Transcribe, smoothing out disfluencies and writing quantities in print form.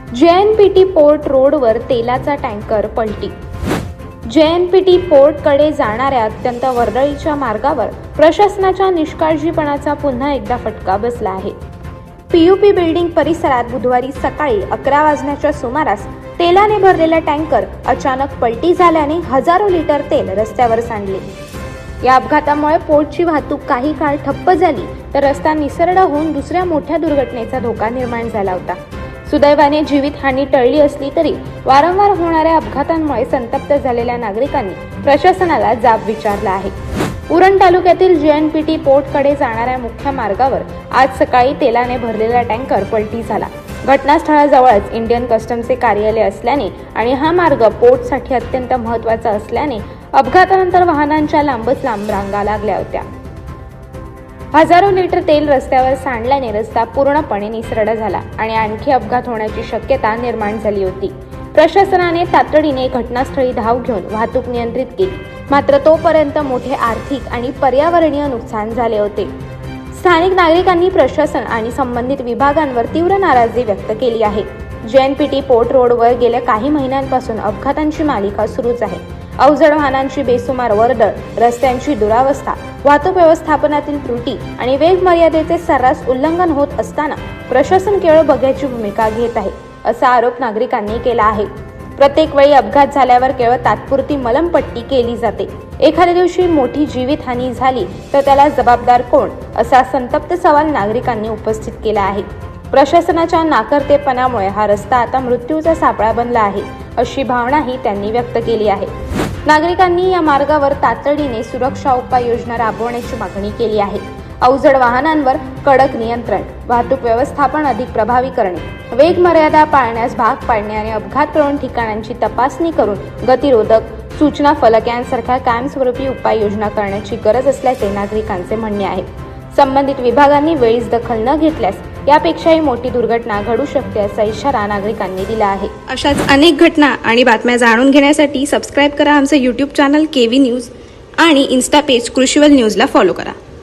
JNPT port रोडवर तेलाचा tanker पलटी। JNPT पोर्टकडे जाणाऱ्या अत्यंत वर्दळीच्या मार्गावर प्रशासनाच्या निष्काळजीपणाचा पुन्हा एकदा फटका बसला आहे। PUP बिल्डिंग परिसरात बुधवारी सकाळी 11 वाजण्याच्या सुमारास तेलाने भरलेला टँकर अचानक पलटी झाल्याने हजारो लिटर तेल रस्त्यावर सांडले। या अपघातामुळे पोर्टची वाहतूक काही काळ ठप्प झाली तर रस्ता निसरडा होऊन दुसऱ्या मोठ्या दुर्घटनेचा धोका निर्माण झाला होता। सुदैवाने जीवितहानी टळली असली तरी वारंवार होणाऱ्या अपघातांमुळे संतप्त झालेल्या नागरिकांनी प्रशासनाला जाब विचारला आहे। उरण तालुक्यातील JNPT पोर्टकडे जाणाऱ्या मुख्य मार्गावर आज सकाळी तेलाने भरलेला टँकर पलटी झाला। घटनास्थळाजवळच इंडियन कस्टमचे कार्यालय असल्याने आणि हा मार्ग पोर्टसाठी अत्यंत महत्त्वाचा असल्याने अपघातानंतर वाहनांच्या लांबच लांब रांगा लागल्या होत्या। हजारो लिटर तेल रस्त्यावर सांडल्याने रस्ता पूर्णपणे निसरडा झाला आणि आणखी अपघात होण्याची शक्यता निर्माण झाली होती। प्रशासनाने तातडीने घटनास्थळी धाव घेऊन वाहतूक नियंत्रित केली, मात्र तोपर्यंत मोठे आर्थिक आणि पर्यावरणीय नुकसान झाले होते। स्थानिक नागरिकांनी प्रशासन आणि संबंधित विभागांवर तीव्र नाराजी व्यक्त केली आहे। JNPT पोर्ट रोडवर गेल्या काही महिन्यांपासून अपघातांची मालिका सुरूच आहे। अवजड वाहनांची बेसुमार वर्दळ, रस्त्यांची दुरावस्था, वाहतूक व्यवस्थापनातील त्रुटी आणि वेग मर्यादेचे सर्रास उल्लंघन होत असताना प्रशासन केवळ बघ्याची भूमिका घेत आहे, असा आरोप नागरिकांनी केला आहे। प्रत्येक वेळी अपघात झाल्यावर केवळ तात्पुरती मलमपट्टी केली जाते। एखाद्या दिवशी मोठी जीवितहानी झाली तर त्याला जबाबदार कोण, असा संतप्त सवाल नागरिकांनी उपस्थित केला आहे। प्रशासनाच्या नाकर्तेपणामुळे हा रस्ता आता मृत्यूचा सापळा बनला आहे, अशी भावनाही त्यांनी व्यक्त केली आहे। नागरिकांनी या मार्गावर तातडीने सुरक्षा उपाययोजना राबवण्याची मागणी केली आहे। अवजड वाहनांवर कडक नियंत्रण, वाहतूक व्यवस्थापन अधिक प्रभावी करणे, वेग मर्यादा पाळण्यास भाग पाडणे आणि अपघात प्रवण ठिकाणांची तपासणी करून गतिरोधक सूचना फलक यांसारख्या कायमस्वरूपी उपाययोजना करण्याची गरज असल्याचे नागरिकांचे म्हणणे आहे। संबंधित विभागांनी वेळीच दखल न घेतल्यास यापेक्षाही मोठी दुर्घटना घडू शकते, असा इशारा नागरिकांनी दिला आहे। अशाच अनेक घटना आणि बातम्या जाणून घेण्यासाठी सबस्क्राईब करा आमचे YouTube चॅनल KV न्यूज आणि इन्स्टा पेज कृषीवल न्यूजला फॉलो करा।